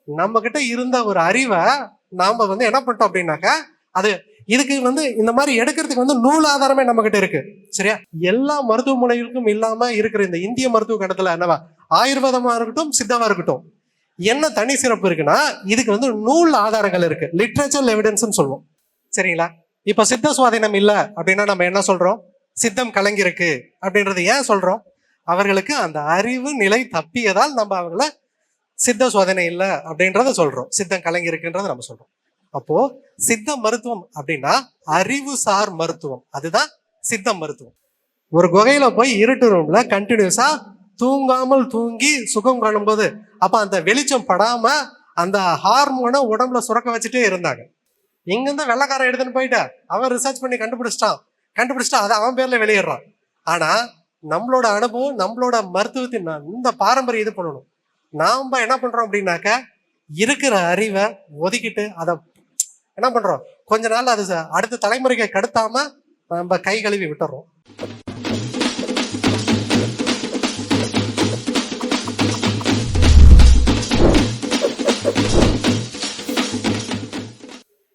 நம்ம கிட்ட இருந்த ஒரு அறிவை நாம வந்து என்ன பண்ணிட்டோம் அப்படின்னாக்கா, அது இதுக்கு வந்து இந்த மாதிரி எடுக்கிறதுக்கு வந்து நூல் ஆதாரமே நம்ம கிட்ட இருக்கு. சரியா? எல்லா மருத்துவ முறைகளுக்கும் இல்லாம இருக்கிற இந்த இந்திய மருத்துவ கட்டத்துல என்னவா, ஆயுர்வேதமா இருக்கட்டும், சித்தமா இருக்கட்டும், என்ன தனி சிறப்பு இருக்குன்னா, இதுக்கு வந்து நூல் ஆதாரங்கள் இருக்கு. லிட்ரேச்சர் எவிடன்ஸ் சொல்லுவோம். சரிங்களா? இப்ப சித்த சுவாதீனம் இல்ல அப்படின்னா நம்ம என்ன சொல்றோம்? சித்தம் கலங்கிருக்கு அப்படின்றது ஏன் சொல்றோம்? அவர்களுக்கு அந்த அறிவு நிலை தப்பியதால் நம்ம அவங்கள சித்த சோதனை இல்லை அப்படின்றத சொல்றோம். சித்தம் கலங்கி இருக்குன்றத நம்ம சொல்றோம். அப்போ சித்த மருத்துவம் அப்படின்னா அறிவுசார் மருத்துவம். அதுதான் சித்த மருத்துவம். ஒரு குகையில போய் இருட்டு ரூம்ல கண்டினியூஸா தூங்காமல் தூங்கி சுகம் காணும்போது அப்ப அந்த வெளிச்சம் படாம அந்த ஹார்மோனை உடம்புல சுரக்க வச்சுட்டே இருந்தாங்க. இங்கிருந்து வெள்ளக்காரன் எடுத்துன்னு போயிட்டா அவன் ரிசர்ச் பண்ணி கண்டுபிடிச்சிட்டா அதை அவன் பேர்ல வெளியிடுறான். ஆனா நம்மளோட அனுபவம், நம்மளோட மருத்துவத்தின் இந்த பாரம்பரியம் இது பண்ணணும். நாம என்ன பண்றோம் அப்படின்னாக்க, இருக்கிற அறிவை ஒதுக்கிட்டு அதை என்ன பண்றோம், கொஞ்ச நாள் அது அடுத்த தலைமுறைக்கு கடத்தாம நம்ம கை கழுவி விட்டுறோம்.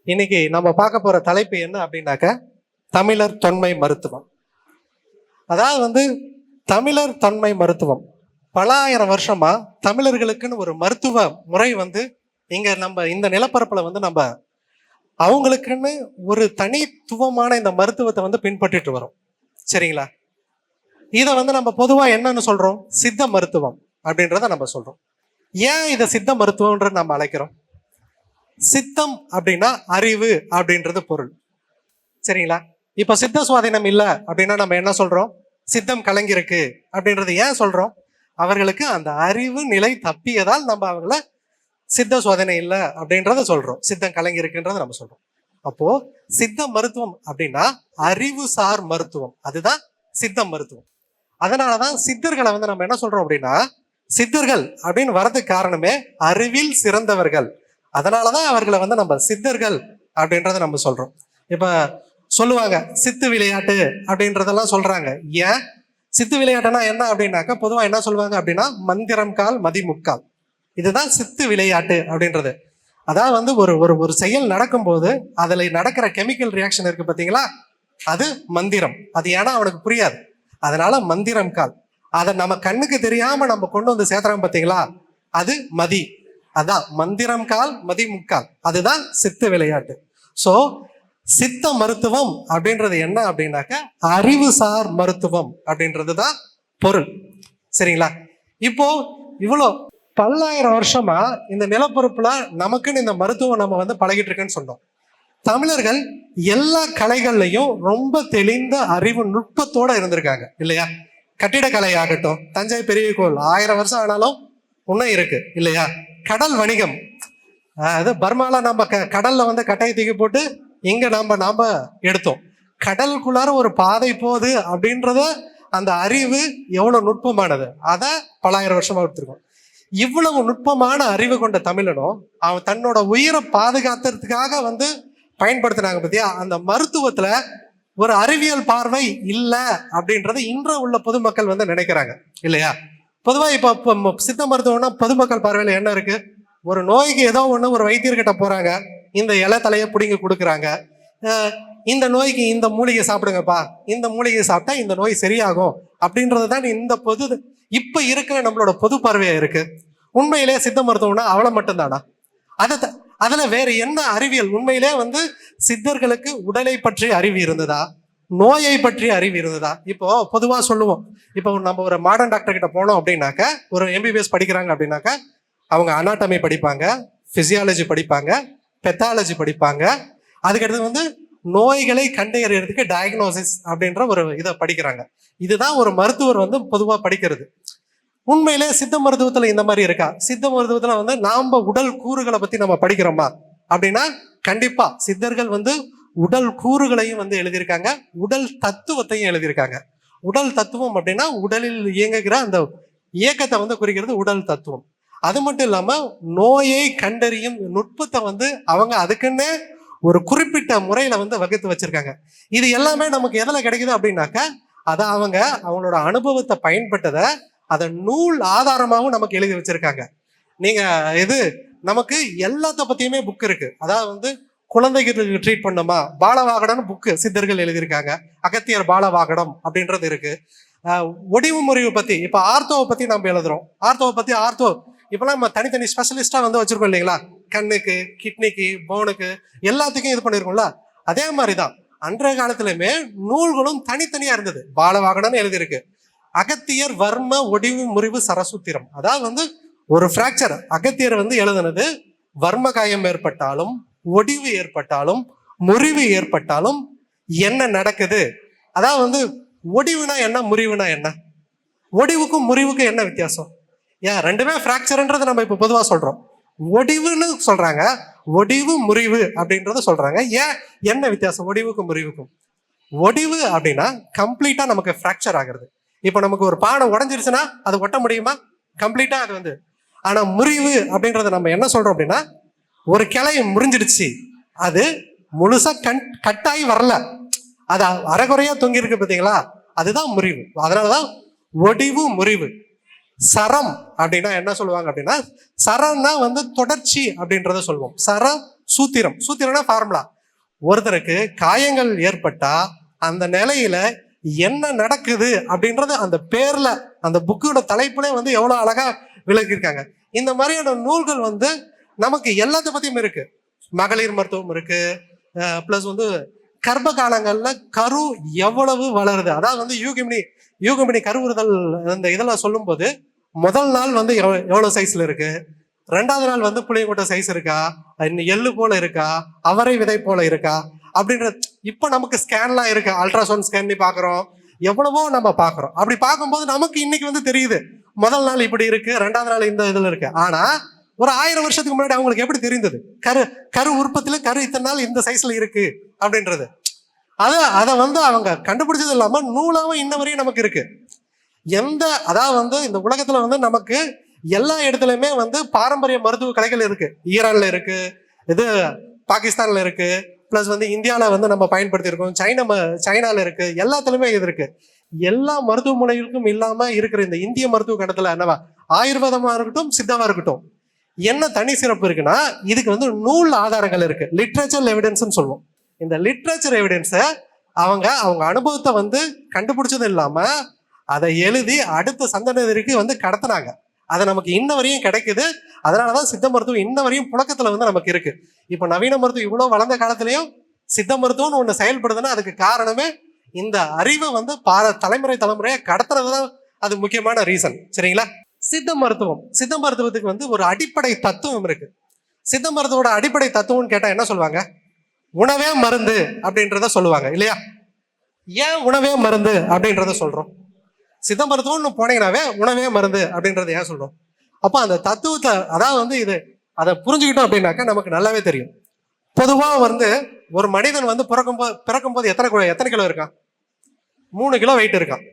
இன்னைக்கு நம்ம பார்க்க போற தலைப்பு என்ன அப்படின்னாக்க, தமிழர் தொன்மை மருத்துவம். அதாவது வந்து தமிழர் தொன்மை மருத்துவம் பல ஆயிரம் வருஷமா தமிழர்களுக்குன்னு ஒரு மருத்துவ முறை வந்து இங்க நம்ம இந்த நிலப்பரப்புல வந்து நம்ம அவங்களுக்குன்னு ஒரு தனித்துவமான இந்த மருத்துவத்தை வந்து பின்பற்றிட்டு வரோம். சரிங்களா? இதை வந்து நம்ம பொதுவா என்னன்னு சொல்றோம்? சித்த மருத்துவம் அப்படின்றத நம்ம சொல்றோம். ஏன் இதை சித்த மருத்துவம்ன்றது நம்ம அழைக்கிறோம்? சித்தம் அப்படின்னா அறிவு அப்படின்றது பொருள். சரிங்களா? இப்ப சித்த சுவாதீனம் இல்லை அப்படின்னா நம்ம என்ன சொல்றோம்? சித்தம் கலங்கிருக்கு அப்படின்றது ஏன் சொல்றோம்? அவர்களுக்கு அந்த அறிவு நிலை தப்பியதால் நம்ம அவங்கள சித்த சோதனை இல்லை அப்படின்றத சொல்றோம். சித்தம் கலங்கி இருக்குன்றத நம்ம சொல்றோம். அப்போ சித்த மருத்துவம் அப்படின்னா அறிவுசார் மருத்துவம். அதுதான் சித்த மருத்துவம். அதனாலதான் சித்தர்களை வந்து நம்ம என்ன சொல்றோம் அப்படின்னா, சித்தர்கள் அப்படின்னு வரதுக்கு காரணமே அறிவில் சிறந்தவர்கள். அதனாலதான் அவர்களை வந்து நம்ம சித்தர்கள் அப்படின்றத நம்ம சொல்றோம். இப்ப சொல்லுவாங்க சித்து விளையாட்டு அப்படின்றதெல்லாம் சொல்றாங்க. ஏன் சித்து விளையாட்டுனா என்ன அப்படின்னாக்கா, பொதுவா என்ன சொல்லுவாங்க அப்படின்னா, மந்திரம் கால் மதிமுக்கால், இதுதான் சித்து விளையாட்டு அப்படின்றது. அதாவது வந்து ஒரு ஒரு ஒரு செயல் நடக்கும்போது அதுல நடக்கிற கெமிக்கல் ரியாக்ஷன் இருக்கு பாத்தீங்களா, அது மந்திரம். அது ஏன்னா அவனுக்கு புரியாது, அதனால மந்திரம் கால். அதை நம்ம கண்ணுக்கு தெரியாம நம்ம கொண்டு வந்து சேர்த்துறோம் பாத்தீங்களா, அது மதி. அதான் மந்திரம் கால் மதி முக்கால், அதுதான் சித்து விளையாட்டு. சோ சித்த மருத்துவம் அப்படின்றது என்ன அப்படின்னாக்க, அறிவுசார் மருத்துவம் அப்படின்றதுதான் பொருள். சரிங்களா? இப்போ இவ்வளோ பல்லாயிரம் வருஷமா இந்த நிலப்பரப்புல நமக்குன்னு இந்த மருத்துவம் நம்ம வந்து பழகிட்டு இருக்குன்னு சொன்னோம். தமிழர்கள் எல்லா கலைகள்லையும் ரொம்ப தெளிந்த அறிவு நுட்பத்தோட இருந்திருக்காங்க இல்லையா? கட்டிடக்கலை ஆகட்டும், தஞ்சை பெரிய கோவில் 1000 வருஷம் ஆனாலும் இன்னும் இருக்கு இல்லையா? கடல் வணிகம், அது பர்மால நம்ம கடல்ல வந்து கட்டையை தூக்கி போட்டு இங்க நாம எடுத்தோம். கடலுக்குள்ளார ஒரு பாதை போகுது அப்படின்றத அந்த அறிவு எவ்வளவு நுட்பமானது, அதை பல்லாயிரம் வருஷமா எடுத்திருக்கோம். இவ்வளவு நுட்பமான அறிவு கொண்ட தமிழனும் அவன் தன்னோட உயிரை பாதுகாத்துறதுக்காக வந்து பயன்படுத்தினாங்க பத்தியா. அந்த மருத்துவத்துல ஒரு அறிவியல் பார்வை இல்லை அப்படின்றத இன்று உள்ள பொதுமக்கள் வந்து நினைக்கிறாங்க இல்லையா? பொதுவா இப்ப சித்த மருத்துவம்னா பொதுமக்கள் பார்வையில என்ன இருக்கு? ஒரு நோய்க்கு ஏதோ ஒண்ணு ஒரு வைத்தியர்கிட்ட போறாங்க, இந்த இலை தலையை பிடிங்கி கொடுக்குறாங்க, இந்த நோய்க்கு இந்த மூலிகை சாப்பிடுங்கப்பா, இந்த மூலிகை சாப்பிட்டா இந்த நோய் சரியாகும் அப்படின்றது தான் இந்த பொது இப்ப இருக்கிற நம்மளோட பொது பார்வையா இருக்கு. உண்மையிலே சித்த மருத்துவம்னா அவளை மட்டும்தானா? அதுல வேற என்ன அறிவியல்? உண்மையிலே வந்து சித்தர்களுக்கு உடலை பற்றி அறிவு இருந்ததா, நோயை பற்றி அறிவு இருந்ததா? இப்போ பொதுவா சொல்லுவோம், இப்போ நம்ம ஒரு மாடர்ன் டாக்டர் கிட்ட போனோம் அப்படின்னாக்க, ஒரு MBBS படிக்கிறாங்க அப்படின்னாக்க அவங்க அனாட்டமி படிப்பாங்க, பிசியாலஜி படிப்பாங்க, பெத்தாலஜி படிப்பாங்க, அதுக்கடுத்து வந்து நோய்களை கண்டறியறதுக்கு டயக்னோசிஸ் அப்படின்ற ஒரு இதை படிக்கிறாங்க. இதுதான் ஒரு மருத்துவர் வந்து பொதுவா படிக்கிறது. உண்மையிலே சித்த மருத்துவத்துல இந்த மாதிரி இருக்கா? சித்த மருத்துவத்துல வந்து நாம உடல் கூறுகளை பத்தி நம்ம படிக்கிறோமா அப்படின்னா, கண்டிப்பா சித்தர்கள் வந்து உடல் கூறுகளையும் வந்து எழுதியிருக்காங்க, உடல் தத்துவத்தையும் எழுதியிருக்காங்க. உடல் தத்துவம் அப்படின்னா உடலில் இயங்குகிற அந்த இயக்கத்தை வந்து குறிக்கிறது உடல் தத்துவம். அது மட்டும் இல்லாம நோயை கண்டறியும் நுட்பத்தை வந்து அவங்க அதுக்குன்னே ஒரு குறிப்பிட்ட முறையில வந்து வகுத்து வச்சிருக்காங்க. இது எல்லாமே நமக்கு எதுல கிடைக்குது அப்படின்னாக்க, அதை அவங்களோட அனுபவத்தை பயன்பட்டதை அதை நூல் ஆதாரமாகவும் நமக்கு எழுதி வச்சிருக்காங்க. நீங்க நமக்கு எல்லாத்த பத்தியுமே புக் இருக்கு. அதாவது வந்து குழந்தைகளுக்கு ட்ரீட் பண்ணுமா, பாலவாகடன் புக்கு சித்தர்கள் எழுதியிருக்காங்க. அகத்தியர் பாலவாகடம் அப்படின்றது இருக்கு. ஒடிவு முறிவு பத்தி இப்ப ஆர்த்தோவை பத்தி நம்ம எழுதுறோம். ஆர்த்தோவை பத்தி இப்பெல்லாம் நம்ம தனித்தனி ஸ்பெஷலிஸ்டா வந்து வச்சிருக்கோம் இல்லைங்களா? கண்ணுக்கு, கிட்னிக்கு, போனுக்கு எல்லாத்துக்கும் இது பண்ணிருக்கோம்ல. அதே மாதிரிதான் அன்றைய காலத்திலுமே நூல்களும் தனித்தனியா இருந்தது. பாலவாகடன் எழுதியிருக்கு. அகத்தியர் வர்ம ஒடிவு முறிவு சரசூத்திரம். அதாவது வந்து ஒரு பிராக்சர் அகத்தியர் வந்து எழுதுனது, வர்ம காயம் ஏற்பட்டாலும் ஒடிவு ஏற்பட்டாலும் முறிவு ஏற்பட்டாலும் என்ன நடக்குது, அதாவது வந்து ஒடிவுனா என்ன, முறிவுனா என்ன, ஒடிவுக்கும் முறிவுக்கும் என்ன வித்தியாசம்? ஏன் ரெண்டுமே பிராக்சர்ன்றது நம்ம இப்ப பொதுவா சொல்றோம். ஒடிவுன்னு சொல்றாங்க, ஒடிவு முறிவு அப்படின்றத சொல்றாங்க. ஏன் என்ன வித்தியாசம் ஒடிவுக்கும் முறிவுக்கும்? ஒடிவு அப்படின்னா கம்ப்ளீட்டா நமக்கு பிராக்சர் ஆகுறது. இப்ப நமக்கு ஒரு பானை உடஞ்சிருச்சுன்னா அது ஒட்ட முடியுமா? கம்ப்ளீட்டா அது வந்து. ஆனா முறிவு அப்படின்றத நம்ம என்ன சொல்றோம் அப்படின்னா, ஒரு கிளை முறிஞ்சிடுச்சு, அது முழுசா கட்டாயி வரல, அது அரைகுறையா தொங்கி இருக்கு பாத்தீங்களா, அதுதான் முறிவு. அதனாலதான் ஒடிவு முறிவு. சரம் அப்படின்னா என்ன சொல்லுவாங்க அப்படின்னா, சரம்னா வந்து தொடர்ச்சி அப்படின்றத சொல்லுவோம். சரம் சூத்திரம், சூத்திரம்னா ஃபார்முலா. ஒருத்தருக்கு காயங்கள் ஏற்பட்டா அந்த நிலையில என்ன நடக்குது அப்படின்றது அந்த பேர்ல, அந்த புக்கோட தலைப்புல வந்து எவ்வளவு அழகா விளக்கியிருக்காங்க. இந்த மாதிரியான நூல்கள் வந்து நமக்கு எல்லாத்த பத்தியும் இருக்கு. மகளிர் மருத்துவம் இருக்கு, பிளஸ் வந்து கர்ப்ப காலங்கள்ல கரு எவ்வளவு வளருது, அதாவது வந்து யூகமினி கருவுறுதல் இந்த இதெல்லாம் சொல்லும் போது முதல் நாள் வந்து எவ்வளவு சைஸ்ல இருக்கு, ரெண்டாவது நாள் வந்து புளியங்கொட்டை சைஸ் இருக்கா, எள்ளு போல இருக்கா, அவரை விதை போல இருக்கா அப்படின்ற. இப்ப நமக்கு ஸ்கேன்லாம் இருக்கு, அல்ட்ராசவுண்ட் ஸ்கேன் பாக்குறோம், எவ்வளவோ நம்ம பாக்குறோம். அப்படி பார்க்கும்போது நமக்கு இன்னைக்கு வந்து தெரியுது முதல் நாள் இப்படி இருக்கு, ரெண்டாவது நாள் இந்த இதுல இருக்கு. ஆனா ஒரு 1000 வருஷத்துக்கு முன்னாடி அவங்களுக்கு எப்படி தெரிந்தது கரு உற்பத்தியில கரு இத்தனை நாள் இந்த சைஸ்ல இருக்கு அப்படின்றது? அதை வந்து அவங்க கண்டுபிடிச்சது இல்லாம நூலாவும் இன்ன வரையும் நமக்கு இருக்கு. அதாவது வந்து இந்த உலகத்துல வந்து நமக்கு எல்லா இடத்துலயுமே வந்து பாரம்பரிய மருத்துவ கலைகள் இருக்கு. ஈரான்ல இருக்கு, இது பாகிஸ்தான்ல இருக்கு, பிளஸ் வந்து இந்தியாவில வந்து நம்ம பயன்படுத்தி இருக்கோம், சைனால இருக்கு, எல்லாத்துலயுமே இது இருக்கு. எல்லா மருத்துவ முறைகளுக்கும் இல்லாம இருக்கிற இந்த இந்திய மருத்துவ கட்டத்துல என்னவா ஆயுர்வேதமா இருக்கட்டும், சித்தமா இருக்கட்டும், என்ன தனி சிறப்பு இருக்குன்னா, இதுக்கு வந்து நூல் ஆதாரங்கள் இருக்கு, லிட்ரேச்சர் எவிடன்ஸ் சொல்லுவோம். இந்த லிட்ரேச்சர் எவிடன்ஸை அவங்க அனுபவத்தை வந்து கண்டுபிடிச்சது இல்லாம அதை எழுதி அடுத்த சந்ததிக்கு வந்து கடத்தினாங்க. அது நமக்கு இன்ன வரையும் கிடைக்குது. அதனாலதான் சித்த மருத்துவம் இன்ன வரையும் புழக்கத்துல வந்து நமக்கு இருக்கு. இப்ப நவீன மருத்துவம் இவ்வளவு வளர்ந்த காலத்திலயும் சித்த மருத்துவம்னு ஒண்ணு செயல்படுதுன்னா அதுக்கு காரணமே இந்த அறிவை வந்து தலைமுறையா கடத்துறதுதான் அது முக்கியமான ரீசன். சரிங்களா? சித்த மருத்துவத்துக்கு வந்து ஒரு அடிப்படை தத்துவம் இருக்கு. சித்த மருத்துவோட அடிப்படை தத்துவம்னு கேட்டா என்ன சொல்லுவாங்க? உணவே மருந்து அப்படின்றத சொல்லுவாங்க இல்லையா? ஏன் உணவே மருந்து அப்படின்றத சொல்றோம்? சித்த மருத்துவம்னு போனீங்கன்னாவே உணவே மருந்து அப்படின்றத ஏன் சொல்றோம்? அப்போ அந்த தத்துவத்தை, அதாவது வந்து அதை புரிஞ்சுக்கிட்டோம் அப்படின்னாக்கா நமக்கு நல்லாவே தெரியும். பொதுவா வந்து ஒரு மனிதன் வந்து பிறக்கும் போது எத்தனை கிலோ இருக்கான்? 3 கிலோ வெயிட் இருக்கான்.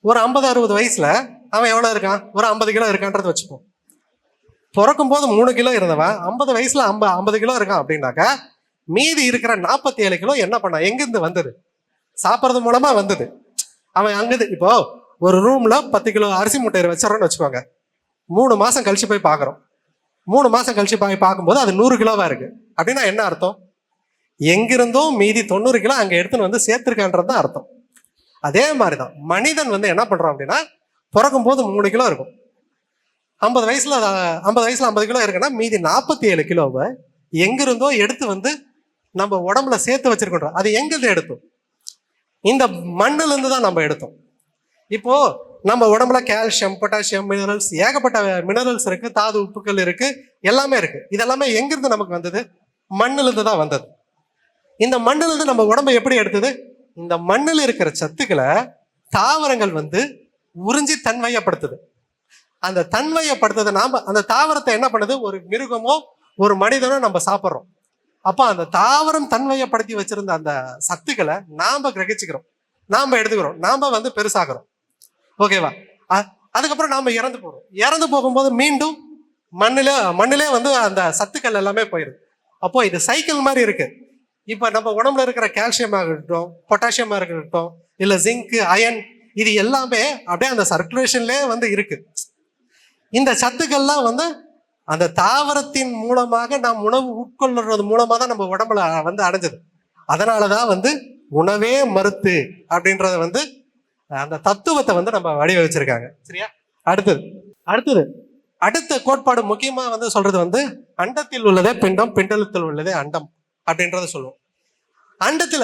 ஒரு 50-60 வயசுல அவன் எவ்வளவு இருக்கான்? ஒரு 50 கிலோ இருக்கான்றத வச்சுப்போம். பிறக்கும் போது 3 கிலோ இருந்தவன் 50 வயசுல 50 கிலோ இருக்கான் அப்படின்னாக்கா மீதி இருக்கிற 47 கிலோ என்ன பண்ணா? எங்கிருந்து வந்தது? சாப்பிட்றது மூலமா வந்தது. அவன் அங்குது இப்போ ஒரு ரூம்ல 10 கிலோ அரிசி மூட்டை வச்சிடறோம்னு வச்சுக்கோங்க. 3 மாசம் கழிச்சு போய் பாக்குறோம். 3 மாசம் கழிச்சு போய் பார்க்கும்போது அது 100 கிலோவா இருக்கு. அப்படின்னா என்ன அர்த்தம்? எங்கிருந்தோ மீதி 90 கிலோ அங்க எடுத்துன்னு வந்து சேர்த்திருக்கான்றதுதான் அர்த்தம். அதே மாதிரிதான் மனிதன் வந்து என்ன பண்றான் அப்படின்னா, பிறக்கும் போது 3 கிலோ இருக்கும். 50 வயசுல 50 கிலோ இருக்குன்னா மீதி 47 கிலோவை எங்கிருந்தோ எடுத்து வந்து நம்ம உடம்புல சேர்த்து வச்சிருக்கோம். அது எங்கிருந்து எடுத்தோம்? இந்த மண்ணுல இருந்து தான் நம்ம எடுத்தோம். இப்போ நம்ம உடம்புல கால்சியம், பொட்டாசியம், மினரல்ஸ், ஏகப்பட்ட மினரல்ஸ் இருக்கு, தாது உப்புக்கள் இருக்கு, எல்லாமே இருக்கு. இதெல்லாமே எங்கிருந்து நமக்கு வந்தது? மண்ணுல இருந்து தான் வந்தது. இந்த மண்ணுல இருந்து நம்ம உடம்பை எப்படி எடுத்தது? இந்த மண்ணில் இருக்கிற சத்துக்களை தாவரங்கள் வந்து உறிஞ்சி தன்மையப்படுத்துது. அந்த தன்மையப்படுத்துறது நாம அந்த தாவரத்தை என்ன பண்ணுது? ஒரு மிருகமோ ஒரு மனிதனோ நம்ம சாப்பிட்றோம். அப்போ அந்த தாவரம் தன்மையப்படுத்தி வச்சிருந்த அந்த சத்துக்களை நாம கிரகிச்சுக்கிறோம், நாம எடுத்துக்கிறோம், நாம வந்து பெருசாகிறோம். ஓகேவா? அதுக்கப்புறம் நாம இறந்து போறோம். இறந்து போகும்போது மீண்டும் மண்ணிலே வந்து அந்த சத்துக்கள் எல்லாமே போயிடுது. அப்போ இது சைக்கிள் மாதிரி இருக்கு. இப்ப நம்ம உடம்புல இருக்கிற கால்சியமாக இருக்கட்டும், பொட்டாசியமா இருக்கட்டும், இல்ல ஜிங்க், அயன், இது எல்லாமே அப்படியே அந்த சர்க்குலேஷன்லயே வந்து இருக்கு. இந்த சத்துக்கள்லாம் வந்து அந்த தாவரத்தின் மூலமாக நாம் உணவு உட்கொள்றது மூலமா தான் நம்ம உடம்புல வந்து அடைஞ்சது. அதனாலதான் வந்து உணவே மருத்து அப்படின்றத வந்து அந்த தத்துவத்தை வந்து நம்ம வடிவமைச்சிருக்காங்க. சரியா? அடுத்தது அடுத்த கோட்பாடு முக்கியமா வந்து சொல்றது வந்து அண்டத்தில் உள்ளதே பிண்டம், பிண்டலத்தில் உள்ளதே அண்டம் அப்படின்றத சொல்லுவோம். அண்டத்துல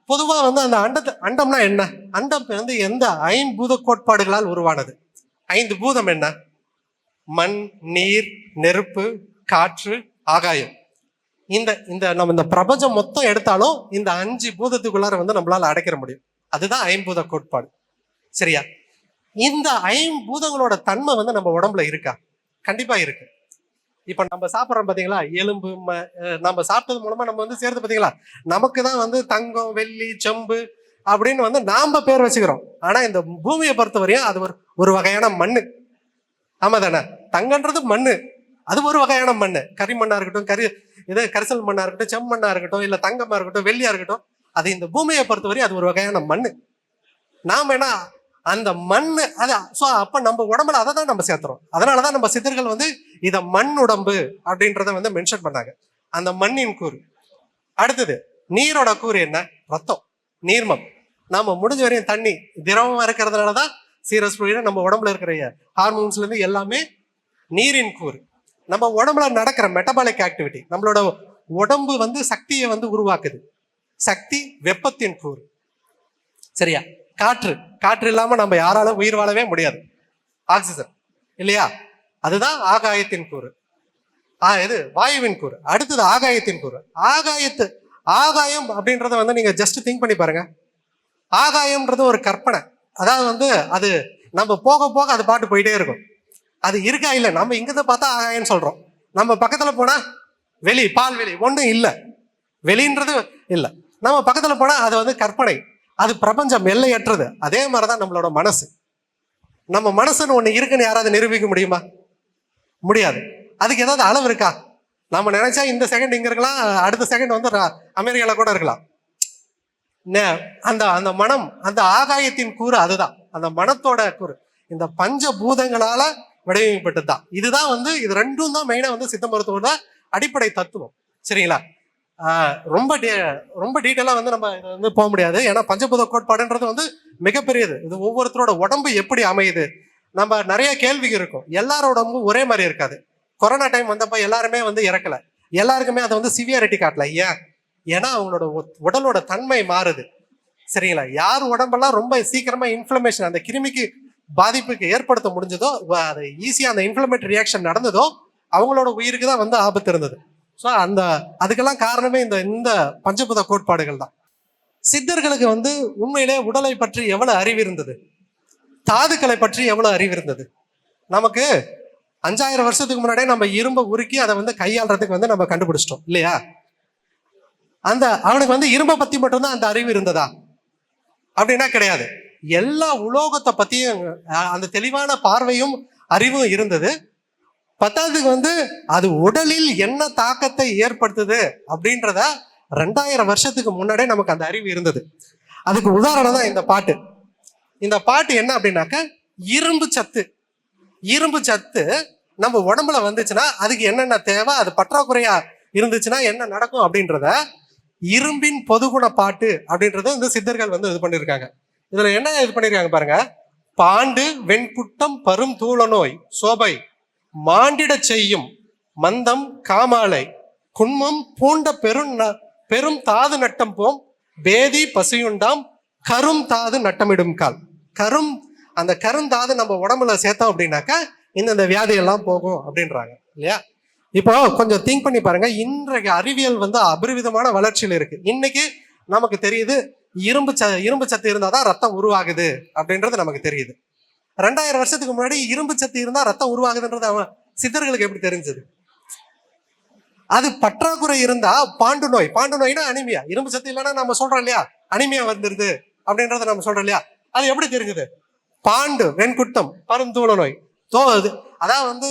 பொதுவா வந்து அந்த அண்டம்னா என்ன? அண்டம் வந்து எந்த 5 பூத கோட்பாடுகளால் உருவானது? 5 பூதம் என்ன? மண், நீர், நெருப்பு, காற்று, ஆகாயம். நம்ம இந்த பிரபஞ்சம் மொத்தம் எடுத்தாலும் இந்த 5 பூதத்துக்குள்ளார வந்து நம்மளால அடைக்கிற முடியும். அதுதான் 5 கோட்பாடு. சரியா? இந்த 5 பூதங்களோட தன்மை வந்து நம்ம உடம்புல இருக்கா? கண்டிப்பா இருக்கு. இப்ப நம்ம சாப்பிட்றோம் பாத்தீங்களா, எலும்பு நம்ம சாப்பிட்டது மூலமா நம்ம வந்து சேர்த்து பாத்தீங்களா, நமக்கு தான் வந்து தங்கம், வெள்ளி, செம்பு அப்படின்னு வந்து நாம பேர் வச்சுக்கிறோம். ஆனா இந்த பூமியை பொறுத்தவரையும் அது ஒரு வகையான மண்ணு. ஆமா தானே? தங்கன்றது மண்ணு, அது ஒரு வகையான மண்ணு. கரிமண்ணா இருக்கட்டும், கரிசல் மண்ணா இருக்கட்டும், செம்மண்ணா இருக்கட்டும், இல்ல தங்கமா இருக்கட்டும், வெள்ளியா இருக்கட்டும், அது இந்த பூமியை பொறுத்தவரையும் அது ஒரு வகையான மண்ணு. நாம என்ன அந்த மண்ணு அப்ப நம்ம உடம்புல அதை தான் நம்ம சேர்த்துறோம். அதனாலதான் நம்ம சித்தர்கள் வந்து இத மண் உடம்பு அப்படின்றத வந்து மென்ஷன் பண்ணாங்க. அந்த மண்ணின் கூறு. அடுத்தது நீரோட கூறு என்ன? ரத்தம், நீர்மம். நாம முடிஞ்ச வரையும் தண்ணி திரவமா இருக்கிறதுனாலதான் சீரஸ் ஃப்ளூயிட் நம்ம உடம்புல இருக்கிற ஹார்மோன்ஸ்ல இருந்து எல்லாமே நீரின் கூறு. நம்ம உடம்புல நடக்கிற மெட்டபாலிக் ஆக்டிவிட்டி, நம்மளோட உடம்பு வந்து சக்தியை வந்து உருவாக்குது. சக்தி வெப்பத்தின் கூறு. சரியா? காற்று இல்லாம நம்ம யாராலும் உயிர் வாழவே முடியாது. ஆக்சிஜன் இல்லையா? அதுதான் ஆகாயத்தின் கூறு. இது வாயுவின் கூறு. அடுத்தது ஆகாயத்தின் கூறு. ஆகாயம் அப்படின்றத வந்து நீங்க ஜஸ்ட் திங்க் பண்ணி பாருங்க. ஆகாயம்ன்றது ஒரு கற்பனை. அதாவது வந்து அது நம்ம போக போக அது பாட்டு போயிட்டே இருக்கும். அது இருக்கா இல்லை, நம்ம இங்கிருந்து பார்த்தா ஆகாயம்னு சொல்றோம். நம்ம பக்கத்துல போனா பால்வெளி ஒன்றும் இல்லை, வெளின்றது இல்லை. நம்ம பக்கத்துல போனா அது வந்து கற்பனை, அது பிரபஞ்சம், எல்லையற்றது. அதே மாதிரிதான் நம்மளோட மனசு. நம்ம மனசுன்னு ஒண்ணு இருக்குன்னு யாராவது நிரூபிக்க முடியுமா? முடியாது. அதுக்கு ஏதாவது அளவு இருக்கா? நம்ம நினைச்சா இந்த செகண்ட் இங்க இருக்கலாம், அடுத்த செகண்ட் வந்து அமெரிக்கால கூட இருக்கலாம். அந்த மனம், அந்த ஆகாயத்தின் கூறு அதுதான், அந்த மனத்தோட கூறு. இந்த பஞ்ச பூதங்களால வடிவமைப்பட்டதுதான். இதுதான் வந்து இது ரெண்டும் தான் மெயினா வந்து சித்த மருத்துவத்தோட அடிப்படை தத்துவம். சரிங்களா? ரொம்ப டீட்டெயிலா வந்து நம்ம இதை வந்து போக முடியாது. ஏன்னா பஞ்சபூத கோட்பாடுன்றது வந்து மிகப்பெரியது. இது ஒவ்வொருத்தரோட உடம்பு எப்படி அமையுது, நம்ம நிறைய கேள்வி இருக்கும். எல்லாரோட உடம்பும் ஒரே மாதிரி இருக்காது. கொரோனா டைம் வந்தப்ப எல்லாருமே வந்து இறக்கல, எல்லாருக்குமே அதை வந்து சிவியாரிட்டி காட்டல. ஏன்னா அவங்களோட உடலோட தன்மை மாறுது. சரிங்களா? யார் உடம்பெல்லாம் ரொம்ப சீக்கிரமா இன்ஃப்ளமேஷன், அந்த கிருமிக்கு பாதிப்புக்கு ஏற்படுத்த முடிஞ்சதோ, அது ஈஸியா அந்த இன்ஃப்ளமேட்டரி ரியாக்ஷன் நடந்ததோ, அவங்களோட உயிருக்கு தான் வந்து ஆபத்து இருந்தது. ஸோ அதுக்கெல்லாம் காரணமே இந்த பஞ்சபூத கோட்பாடுகள் தான். சித்தர்களுக்கு வந்து உண்மையிலே உடலை பற்றி எவ்வளவு அறிவு இருந்தது, தாதுக்களை பற்றி எவ்வளவு அறிவு இருந்தது. நமக்கு 5000 வருஷத்துக்கு முன்னாடியே நம்ம இரும்பை உருக்கி அதை வந்து கையாளுறதுக்கு வந்து நம்ம கண்டுபிடிச்சிட்டோம் இல்லையா? அவனுக்கு வந்து இரும்பை பத்தி மட்டும்தான் அந்த அறிவு இருந்ததா அப்படின்னா கிடையாது. எல்லா உலோகத்தை பத்தியும் அந்த தெளிவான பார்வையும் அறிவும் இருந்தது. பத்தாவதுக்கு வந்து அது உடலில் என்ன தாக்கத்தை ஏற்படுத்துது அப்படின்றத 2000 வருஷத்துக்கு முன்னாடியே நமக்கு அந்த அறிவு இருந்தது. அதுக்கு உதாரணம் தான் இந்த பாட்டு. இந்த பாட்டு என்ன அப்படின்னாக்க, இரும்பு சத்து நம்ம உடம்புல வந்துச்சுன்னா அதுக்கு என்னென்ன தேவை, அது பற்றாக்குறையா இருந்துச்சுன்னா என்ன நடக்கும் அப்படின்றத இரும்பின் பொதுகுண பாட்டு அப்படின்றத இந்த சித்தர்கள் வந்து இது பண்ணியிருக்காங்க. இதுல என்ன இது பண்ணிருக்காங்க பாருங்க. பாண்டு வெண்குட்டம் பரும் தூள நோய் சோபை மாண்டிட செய்யும் மந்தம் காமாலை குன்மம் பூண்ட பெரும் தாது நட்டம் போம் பேதி பசியுண்டாம் கரும் தாது நட்டமிடும் கால். அந்த கருந்தாது நம்ம உடம்புல சேர்த்தோம் அப்படின்னாக்கா இந்த வியாதி எல்லாம் போகும் அப்படின்றாங்க இல்லையா? இப்போ கொஞ்சம் திங்க் பண்ணி பாருங்க. இன்றைக்கு அறிவியல் வந்து அபரிவிதமான வளர்ச்சியில் இருக்கு. இன்னைக்கு நமக்கு தெரியுது இரும்பு சத்து இருந்தாதான் ரத்தம் உருவாகுது அப்படின்றது நமக்கு தெரியுது. 2000 வருஷத்துக்கு முன்னாடி இரும்பு சத்து இருந்தா ரத்தம் உருவாகுதுன்றது சித்தர்களுக்கு எப்படி தெரிஞ்சது? அது பற்றாக்குறை இருந்தா பாண்டு நோய்னா அனிமியா. இரும்பு சத்து இல்லைன்னா நம்ம சொல்றோம் இல்லையா, அனிமியா வந்துருது அப்படின்றத நம்ம சொல்றோம் இல்லையா? அது எப்படி தெரிஞ்சது? பாண்டு வெண்குட்டம் பருந்தூள நோய் அதான் வந்து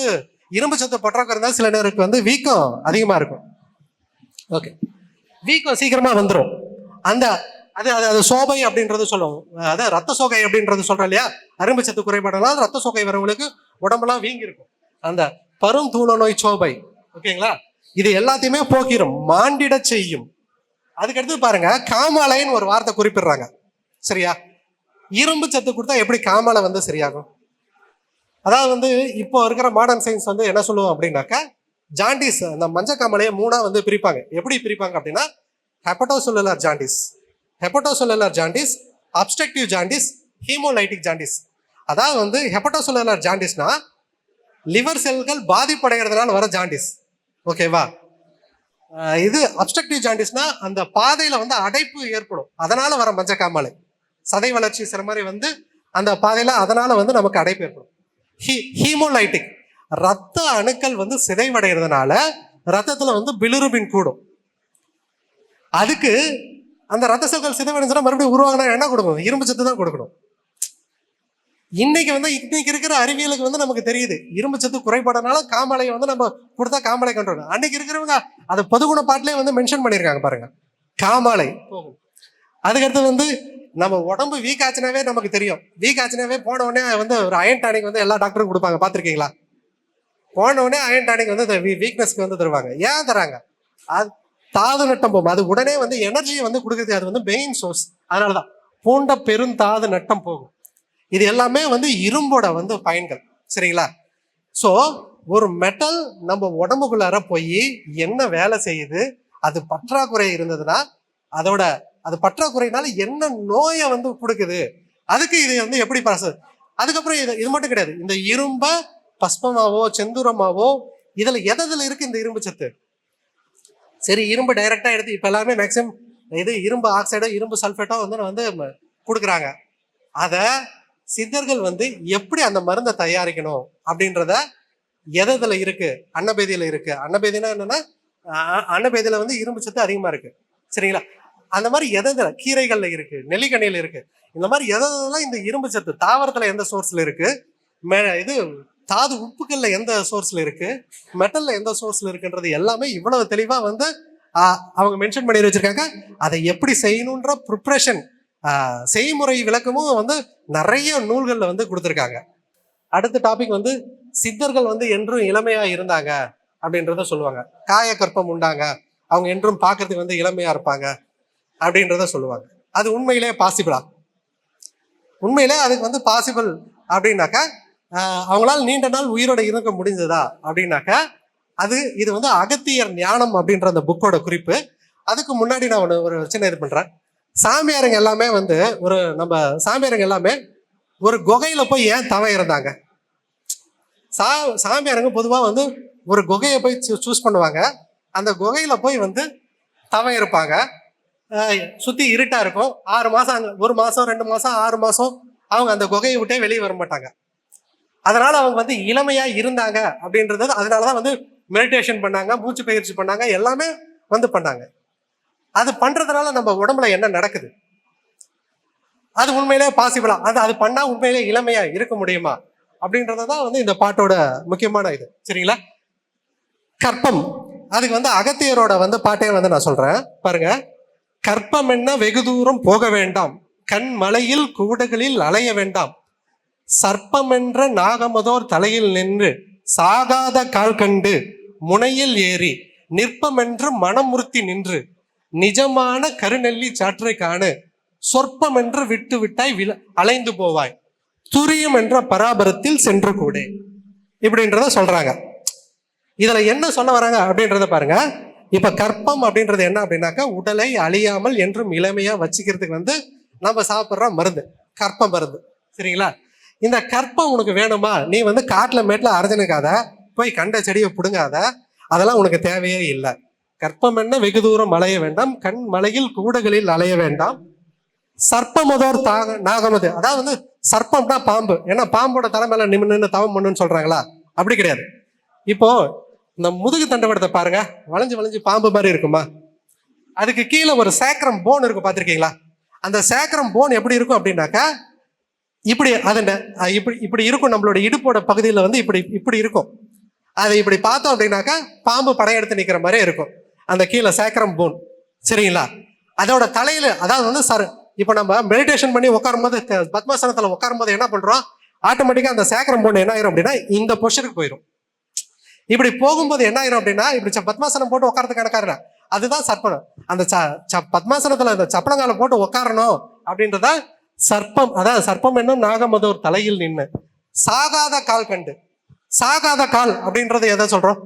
இரும்பு சத்து பற்றாக்குறை இருந்தா சில நேருக்கு வந்து வீக்கம் அதிகமா இருக்கும். ஓகே, வீக்கம் சீக்கிரமா வந்துடும். அது சோகை அப்படின்றது சொல்லுவோம். அதான் ரத்த சோகை அப்படின்றது சொல்றோம் இல்லையா? அரும்பு சத்து குறைபாடுனால ரத்த சோகை வரவங்களுக்கு உடம்பெல்லாம் வீங்கி இருக்கும். அந்த பரும் தூள நோய் சோபை, ஓகேங்களா, இது எல்லாத்தையுமே போக்கிரும், மாண்டிட செய்யும். அதுக்கடுத்து பாருங்க, காமாலைன்னு ஒரு வார்த்தை குறிப்பிடுறாங்க. சரியா? இரும்பு சத்து கொடுத்தா எப்படி காமாலை வந்து சரியாகும்? அதாவது வந்து இப்போ இருக்கிற மாடர்ன் சயின்ஸ் வந்து என்ன சொல்லுவோம் அப்படின்னாக்கா, ஜாண்டிஸ், அந்த மஞ்சள் காமாலையை மூணா வந்து பிரிப்பாங்க. எப்படி பிரிப்பாங்க அப்படின்னா, hepatocellular jaundice, hepatocellular jaundice, obstructive jaundice, haemolytic jaundice. அதாவது வந்து ஹெப்படோசெல்லுலர் ஜாண்டிஸ்னா லிவர் செல்கள் பாதிப்படைகிறதுனால வர ஜாண்டிஸ், ஓகேவா. இது அப்ஸ்ட்ரக்டிவ் ஜாண்டிஸ்னா அந்த பாதையில வந்து அடைப்பு ஏற்படும், அதனால வர மஞ்சள் காமாலை. சதை வளர்ச்சி சில மாதிரி வந்து அந்த பாதையில அதனால வந்து நமக்கு அடைப்பு ஏற்படும். ஹீமோலைட்டிக், ரத்த அணுக்கள் வந்து சிதைவடைகிறதுனால ரத்தத்துல வந்து பிலிருபின் கூடும். அதுக்கு அந்த ரத்த செல்கள் சிதைவடைஞ்சுன்னா மறுபடியும் உருவாகினா என்ன கொடுக்கணும்? இரும்பு சத்து தான் கொடுக்கணும். இன்னைக்கு இருக்கிற அறிவியலுக்கு வந்து நமக்கு தெரியுது, இரும்பு சத்து குறைபாடுனால காமாலையை வந்து நம்ம கொடுத்தா காமாலை கண்ட்ரோல். அன்னைக்கு இருக்கிறவங்க அதை பொதுகுண பாட்டிலே வந்து மென்ஷன் பண்ணியிருக்காங்க பாருங்க, காமாலை போகும். அதுக்கடுத்து வந்து நம்ம உடம்பு வீக் ஆச்சுனாவே நமக்கு தெரியும், வீக் ஆச்சுனாவே போன உடனே வந்து ஒரு அயன் டானிக் வந்து எல்லா டாக்டரும் கொடுப்பாங்க, பார்த்துருக்கீங்களா? போன உடனே அயன் டானிக் வந்து வீக்னஸ்க்கு வந்து தருவாங்க. ஏன் தராங்க? அது தாது நட்டம் போகும், அது உடனே வந்து எனர்ஜியை வந்து கொடுக்குறது, அது வந்து மெயின் சோர்ஸ். அதனாலதான் பூண்ட பெருந்தாது நட்டம் போகும். இது எல்லாமே வந்து இரும்போட வந்து பயன்கள். சரிங்களா? ஸோ ஒரு மெட்டல் நம்ம உடம்புக்குள்ளார போய் என்ன வேலை செய்யுது, அது பற்றாக்குறை இருந்ததுன்னா அதோட அது பற்றாக்குறையினால என்ன நோயை வந்து கொடுக்குது, அதுக்கு இது வந்து எப்படி ப்ராசஸ். அதுக்கப்புறம் இது மட்டும் கிடையாது, இந்த இரும்ப பஸ்பமாவோ செந்தூரமாவோ இதுல எதுல இருக்கு இந்த இரும்பு சத்து? சரி, இரும்பு டைரக்டா எடுத்து இப்ப எல்லாமே மேக்சிமம் இது இரும்பு ஆக்சைடோ இரும்பு சல்ஃபேட்டோ வந்து கொடுக்குறாங்க. அதை சித்தர்கள் வந்து எப்படி அந்த மருந்தை தயாரிக்கணும் அப்படின்றத எதுல இருக்கு? அன்னபேதியில இருக்கு. அன்னபேதினா என்னன்னா, அன்னபேதியில வந்து இரும்பு சத்து அதிகமா இருக்கு. சரிங்களா? அந்த மாதிரி எதுல கீரைகள்ல இருக்கு, நெல்லிக்கனியில இருக்கு. இந்த மாதிரி எதெல்லாம் இந்த இரும்பு சத்து தாவரத்துல எந்த சோர்ஸ்ல இருக்கு, இது தாது உப்புக்கள்ல எந்த சோர்ஸ்ல இருக்கு, மெட்டல்ல எந்த சோர்ஸ்ல இருக்குன்றது எல்லாமே இவ்வளவு தெளிவா வந்து அவங்க மென்ஷன் பண்ணி வச்சிருக்காங்க. அதை எப்படி செய்யணுன்ற ப்ரிப்ரேஷன் செய்முறை விளக்கமும் வந்து நிறைய நூல்கள்ல வந்து கொடுத்துருக்காங்க. அடுத்த டாபிக் வந்து சித்தர்கள் வந்து என்றும் இளமையா இருந்தாங்க அப்படின்றத சொல்லுவாங்க. காயக்கற்பம் உண்டாங்க, அவங்க என்றும் பார்க்கறதுக்கு வந்து இளமையா இருப்பாங்க அப்படின்றத சொல்லுவாங்க. அது உண்மையிலே பாசிபிளா? உண்மையிலே அதுக்கு வந்து பாசிபிள் அப்படின்னாக்கா, அவங்களால நீண்ட நாள் உயிரோட இருக்க முடிஞ்சதா அப்படின்னாக்கா, இது வந்து அகத்தியர் ஞானம் அப்படின்ற அந்த புக்கோட குறிப்பு. அதுக்கு முன்னாடி நான் ஒரு சின்ன இது பண்றேன். சாமியாருங்க எல்லாமே வந்து நம்ம சாமியாருங்க எல்லாமே ஒரு குகையில போய் ஏன் தவம் இருந்தாங்க? சாமியாருங்க பொதுவா வந்து ஒரு குகையை போய் சூஸ் பண்ணுவாங்க. அந்த குகையில போய் வந்து தவம் இருப்பாங்க. சுத்தி இருட்டா இருக்கும். 6 மாசம், 1 மாசம் 2 மாசம் 6 மாசம் அவங்க அந்த குகையை விட்டே வெளியே வர மாட்டாங்க. அதனால அவங்க வந்து இளமையா இருந்தாங்க அப்படின்றது. அதனாலதான் வந்து மெடிடேஷன் பண்ணாங்க, மூச்சு பயிற்சி பண்ணாங்க, எல்லாமே வந்து பண்ணாங்க. அது பண்றதுனால நம்ம உடம்புல என்ன நடக்குது? அது உண்மையிலே பாசிபிளா? அது பண்ணா உண்மையிலே இளமையா இருக்க முடியுமா அப்படின்றதான் வந்து இந்த பாட்டோட முக்கியமான இது. சரிங்களா? கற்பம், அதுக்கு வந்து அகத்தியரோட வந்து பாட்டே வந்து நான் சொல்றேன் பாருங்க. கற்பம் என்ன வெகு தூரம் போக வேண்டாம், கண் மலையில் கூடைகளில் அலைய வேண்டாம், சர்ப்பம் என்ற நாகமதோர் தலையில் நின்று சாகாத கால் கண்டு முனையில் ஏறி நிற்பம் என்று மனமுறுத்தி நின்று நிஜமான கருநெல்லி சாற்றை காணு, சொற்பம் என்று விட்டு விட்டாய் அலைந்து போவாய், துரியம் என்ற பராபரத்தில் சென்று கூடே, இப்படின்றத சொல்றாங்க. இதுல என்ன சொல்ல வராங்க அப்படின்றத பாருங்க. இப்ப கற்பம் அப்படின்றது என்ன அப்படின்னாக்கா, உடலை அழியாமல் என்றும் இளமையா வச்சுக்கிறதுக்கு வந்து நம்ம சாப்பிட்ற மருந்து, கற்ப மருந்து. சரிங்களா? இந்த கற்பம் உனக்கு வேணுமா? நீ வந்து காட்டுல மேட்ல அரைஞ்சனுக்காத, போய் கண்ட செடியை பிடுங்காத, அதெல்லாம் உனக்கு தேவையே இல்லை. கற்பம் என்ன வெகு தூரம் அலைய வேண்டாம், கண் மலையில் கூடைகளில் அலைய வேண்டாம், சர்ப்பமதோர் நாகமது. அதாவது வந்து சர்ப்பம்னா பாம்பு. ஏன்னா பாம்போட தலைமையில நின்று தவம் பண்ணுன்னு சொல்றாங்களா? அப்படி கிடையாது. இப்போ இந்த முதுகு தண்டவடத்தை பாருங்க, வளைஞ்சு வளைஞ்சு பாம்பு மாதிரி இருக்குமா? அதுக்கு கீழே ஒரு சேக்கரம் போன் இருக்கும், பார்த்துருக்கீங்களா? அந்த சேக்கரம் போன் எப்படி இருக்கும் அப்படின்னாக்கா, இப்படி இப்படி இருக்கும். நம்மளோட இடுப்போட பகுதியில் வந்து இப்படி இருக்கும். அதை இப்படி பார்த்தோம் அப்படின்னாக்கா பாம்பு படையெடுத்து நிற்கிற மாதிரியே இருக்கும் அந்த கீழே சேக்கரம் போன். சரிங்களா? அதோட தலையில, அதாவது வந்து சார், இப்போ நம்ம மெடிடேஷன் பண்ணி உட்காரும் போது, பத்மாசனத்துல உட்காரும் போது என்ன பண்றோம்? ஆட்டோமேட்டிக்கா அந்த சேக்கரம் போன் என்ன ஆயிரும் அப்படின்னா இந்த பொசிஷனுக்கு போயிடும். இப்படி போகும்போது என்ன ஆயிரும் அப்படின்னா, இப்படி பத்மாசனம் போட்டு உட்காரதுக்கான காரணம் அதுதான் சர்ப்பம். அந்த பத்மாசனத்துல அந்த சப்பளங்கால போட்டு உட்காரணும் அப்படின்றத சர்ப்பம். அதாவது சர்ப்பம் என்னும் நாகமதோர் தலையில் நின்று சாகாத கால் கண்டு. சாகாத கால் அப்படின்றத எதை சொல்றோம்?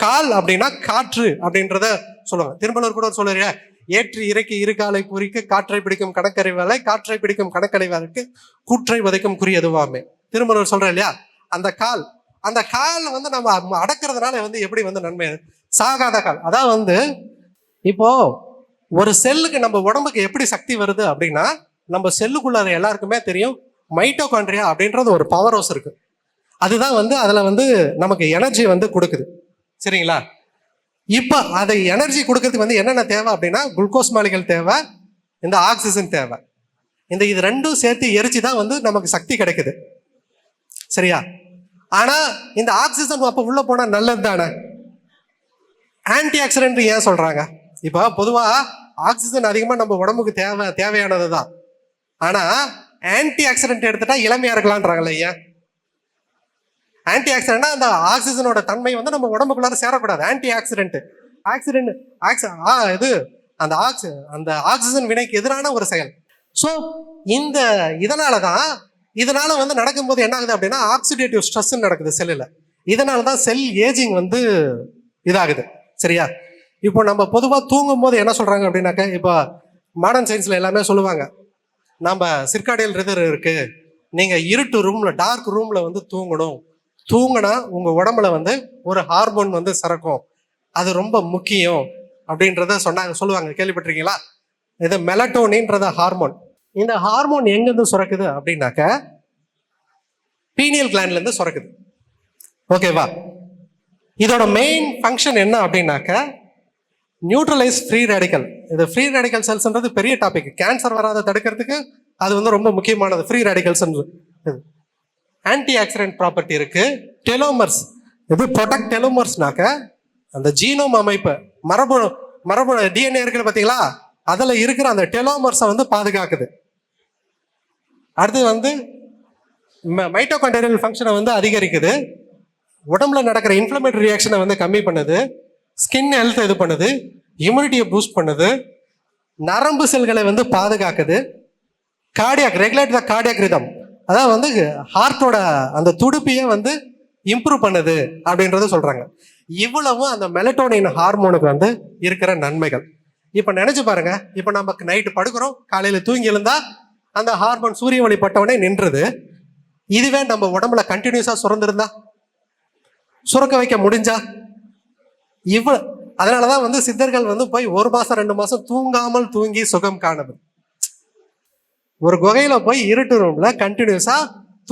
கால் அப்படின்னா காற்று அப்படின்றத சொல்லுவாங்க. திருமலர் கூட சொல்லுறியா, ஏற்றி இறக்கி இருகாலை குறிக்கு காற்றை பிடிக்கும் கடற்கரை வேலை, காற்றை பிடிக்கும் கடற்கரை வேலைக்கு கூற்றை வதைக்கும் குறியதுவாமே. திருமலர் சொல்ற இல்லையா, அந்த கால். அந்த கால் வந்து நம்ம அடக்கிறதுனால வந்து எப்படி வந்து நன்மை? சாகாத கால். அதாவது வந்து இப்போ ஒரு செல்லுக்கு நம்ம உடம்புக்கு எப்படி சக்தி வருது அப்படின்னா, நம்ம செல்லுக்குள்ள எல்லாருக்குமே தெரியும் மைட்டோகாண்ட்ரியா அப்படின்றது ஒரு பவர் ஹவுஸ் இருக்கு. அதுதான் வந்து அதுல வந்து நமக்கு எனர்ஜி வந்து கொடுக்குது. சரிங்களா? இப்ப அதை எனர்ஜி கொடுக்கறதுக்கு வந்து என்னென்ன தேவை அப்படின்னா, குளுக்கோஸ் மாலிகள் தேவை, இந்த ஆக்சிஜன் தேவை. இது ரெண்டும் சேர்த்து எரிச்சு தான் வந்து நமக்கு சக்தி கிடைக்குது. சரியா? ஆனா இந்த ஆக்சிஜன் அப்ப உள்ள போனா நல்லது தானே? ஆன்டி ஆக்சிடென்ட் ஏன் சொல்றாங்க? இப்போ பொதுவா ஆக்சிஜன் அதிகமா நம்ம உடம்புக்கு தேவையானது தான். ஆனா ஆன்டி ஆக்சிடென்ட் எடுத்துட்டா இளமையா இருக்கலாம்ன்றாங்கல்ல. ஏன் ஆன்டி ஆக்சிடென்ட்னா அந்த ஆக்சிஜனோட தன்மை வந்து நம்ம உடம்புக்குள்ளார சேரக்கூடாது. ஆன்டி ஆக்சிடென்ட் இது அந்த ஆக்சிஜன் வினைக்கு எதிரான ஒரு செயல். ஸோ இதனால வந்து நடக்கும்போது என்ன ஆகுது அப்படின்னா, ஆக்சிடேட்டிவ் ஸ்ட்ரெஸ் நடக்குது செல்லுல. இதனாலதான் செல் ஏஜிங் வந்து இதாகுது. சரியா? இப்போ நம்ம பொதுவாக தூங்கும் போது என்ன சொல்றாங்க அப்படின்னாக்க, இப்போ மாடர்ன் சயின்ஸ்ல எல்லாமே சொல்லுவாங்க, நம்ம சிர்காடியல் ரிதர் இருக்கு, நீங்க இருட்டு ரூம்ல டார்க் ரூம்ல வந்து தூங்கணும். தூங்கினா உங்க உடம்புல வந்து ஒரு ஹார்மோன் வந்து சுரக்கும், அது ரொம்ப முக்கியம் அப்படின்றத சொல்லுவாங்க. கேள்விப்பட்டிருக்கீங்களா? இது மெலட்டோனின்றத ஹார்மோன். இந்த ஹார்மோன் எங்கிருந்து சுரக்குது அப்படின்னாக்க, பீனியல் கிளாண்ட்ல இருந்து சுரக்குது. ஓகேவா? இதோட மெயின் ஃபங்க்ஷன் என்ன அப்படின்னாக்க, நியூட்ரலைஸ் ஃப்ரீ ரேடிக்கல். இது ஃப்ரீ ரேடிக்கல் செல்ஸ்ன்றது பெரிய டாபிக். கேன்சர் வராத தடுக்கிறதுக்கு அது வந்து ரொம்ப முக்கியமானது. Free radicals anti accident property இருக்கு. டெலோமர்ஸ், இது ப்ரொடெக்ட் டெலோமர்ஸ்னாக்க அந்த ஜீனோம் அமைப்பு, மரபு டிஎன்ஏ இருக்குது பார்த்தீங்களா, அதில் இருக்கிற அந்த டெலோமர்ஸை வந்து பாதுகாக்குது. அடுத்து வந்து மைட்டோகாண்ட்ரியல் ஃபங்க்ஷனை வந்து அதிகரிக்குது. உடம்புல நடக்கிற இன்ஃப்ளமேட்டரி ரியாக்ஷனை வந்து கம்மி பண்ணுது. ஸ்கின் ஹெல்த் இது பண்ணுது. இம்யூனிட்டியை பூஸ்ட் பண்ணுது. நரம்பு செல்களை வந்து பாதுகாக்குது. Cardiac regulate the cardiac rhythm, அதாவது வந்து ஹார்ட்டோட அந்த துடுப்பையே வந்து இம்ப்ரூவ் பண்ணுது அப்படின்றத சொல்றாங்க. இவ்வளவும் அந்த மெலட்டோனின் ஹார்மோனுக்கு வந்து இருக்கிற நன்மைகள். இப்ப நினைச்சு பாருங்க, இப்ப நமக்கு நைட்டு படுக்கிறோம், காலையில தூங்கி எழுந்தா அந்த ஹார்மோன் சூரிய ஒளி பட்டவனே நின்றுது. இதுவே நம்ம உடம்புல கண்டினியூஸா சுரந்திருந்தா, சுரக்க வைக்க முடிஞ்சா, அதனாலதான் வந்து சித்தர்கள் வந்து போய் 1 மாசம் 2 மாசம் தூங்காமல் தூங்கி சுகம் காணுது. ஒரு குகையில போய் இருட்டு ரூம்ல கண்டினியூஸா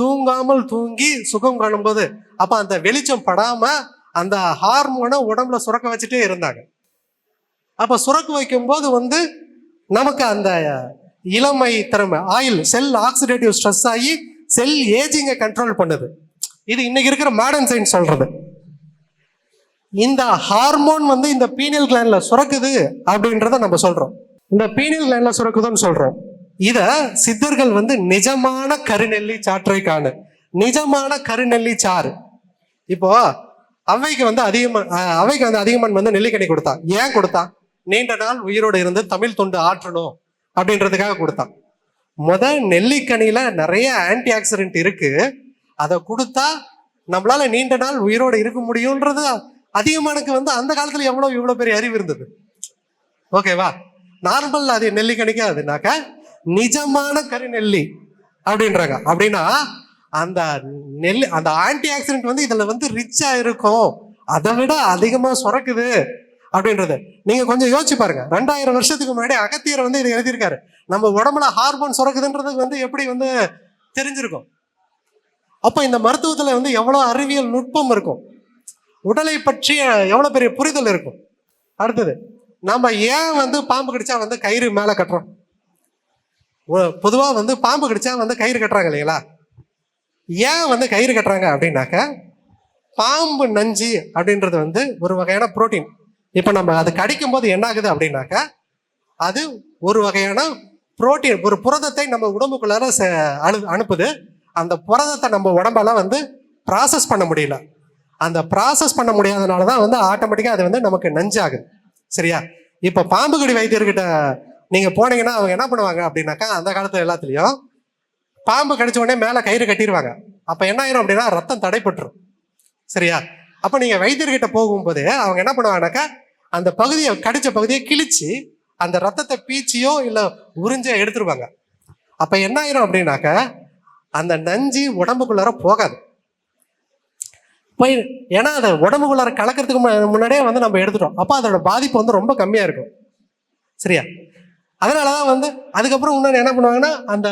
தூங்காமல் தூங்கி சுகம் காணும்போது, அப்ப அந்த வெளிச்சம் படாம அந்த ஹார்மோனை உடம்புல சுரக்க வச்சுட்டே இருந்தாங்க. அப்ப சுரக்க வைக்கும் போது வந்து நமக்கு அந்த இளமை திறமை, ஆயில் செல் ஆக்சிடேட்டிவ் ஸ்ட்ரெஸ் ஆகி செல் ஏஜிங்கை கண்ட்ரோல் பண்ணுது. இது இன்னைக்கு இருக்கிற மாடர்ன் சயின்ஸ் சொல்றது. இந்த ஹார்மோன் வந்து இந்த பீனியல் கிளாண்ட்ல சுரக்குது அப்படின்றத நம்ம சொல்றோம். இந்த பீனியல் கிளாண்ட்ல சுரக்குதுன்னு சொல்றோம். இத சித்தர்கள் வந்து நிஜமான கருநெல்லி சாற்றை காணு, நிஜமான கருநெல்லி சாறு. இப்போ அவைக்கு வந்து அதிகமான் வந்து நெல்லிக்கனி கொடுத்தான். ஏன் கொடுத்தான்? நீண்ட நாள் உயிரோடு இருந்து தமிழ் தொண்டு ஆற்றணும் அப்படின்றதுக்காக கொடுத்தான். நெல்லிக்கனியில நிறைய ஆன்டி ஆக்சிடென்ட் இருக்கு. அதை கொடுத்தா நம்மளால நீண்ட நாள் உயிரோடு இருக்க முடியும்ன்றது அதிகமானுக்கு வந்து அந்த காலத்துல இவ்வளவு பெரிய அறிவு இருந்தது. ஓகேவா? நார்மல் அது நெல்லிக்கனிக்கு அதுனாக்க நிஜமான கருநெல்லி அப்படின்றாங்க. அப்படின்னா அந்த அந்த ஆன்டி ஆக்சிடென்ட் வந்து இதுல வந்து ரிச்சா இருக்கும், அதை விட அதிகமா சுரக்குது அப்படின்றது. நீங்க கொஞ்சம் யோசிச்சு பாருங்க. 2000 வருஷத்துக்கு முன்னாடி அகத்தியர் வந்து இதை எழுதியிருக்காரு. நம்ம உடம்புல ஹார்மோன் சுரக்குதுன்றது வந்து எப்படி வந்து தெரிஞ்சிருக்கும்? அப்ப இந்த மருத்துவத்துல வந்து எவ்வளவு அறிவியல் நுட்பம் இருக்கும், உடலை பற்றிய எவ்வளவு பெரிய புரிதல் இருக்கும். அடுத்தது, நம்ம ஏன் வந்து பாம்பு கடிச்சா வந்து கயிறு மேல கட்டுறோம்? பொதுவா வந்து பாம்பு கடிச்சா வந்து கயிறு கட்டுறாங்க இல்லைங்களா? ஏன் வந்து கயிறு கட்டுறாங்க அப்படின்னாக்க, பாம்பு நஞ்சு அப்படின்றது வந்து ஒரு வகையான புரோட்டீன். இப்ப நம்ம அது கடிக்கும் போது என்ன ஆகுது அப்படின்னாக்க, அது ஒரு வகையான புரோட்டீன், ஒரு புரதத்தை நம்ம உடம்புக்குள்ளார அனுப்புது. அந்த புரதத்தை நம்ம உடம்பால வந்து ப்ராசஸ் பண்ண முடியல. அந்த ப்ராசஸ் பண்ண முடியாதனால தான் வந்து ஆட்டோமேட்டிக்காக அது வந்து நமக்கு நஞ்சாகுது. சரியா? இப்போ பாம்பு கடி வைத்தியர்கிட்ட நீங்க போனீங்கன்னா அவங்க என்ன பண்ணுவாங்க அப்படின்னாக்கா, அந்த காலத்துல எல்லாத்துலயும் பாம்பு கடிச்ச உடனே மேல கயிறு கட்டிடுவாங்க. அப்ப என்ன ஆயிரும் அப்படின்னா ரத்தம் தடைப்பட்டுரும். சரியா? அப்ப நீங்க வைத்தியர்கிட்ட போகும்போது அவங்க என்ன பண்ணுவாங்கனாக்கா, அந்த பகுதியை கடிச்ச பகுதியை கிழிச்சு அந்த ரத்தத்தை பீச்சியோ இல்ல உறிஞ்சோ எடுத்துருவாங்க. அப்ப என்ன ஆயிரும் அப்படின்னாக்க அந்த நஞ்சு உடம்புக்குள்ளார போகாது. போய் ஏன்னா அதை உடம்புக்குள்ளார கலக்கிறதுக்கு முன்னாடியே வந்து நம்ம எடுத்துட்டோம். அப்ப அதோட பாதிப்பு வந்து ரொம்ப கம்மியா இருக்கும். சரியா? அதனாலதான் வந்து அதுக்கப்புறம் இன்னொன்று என்ன பண்ணுவாங்கன்னா, அந்த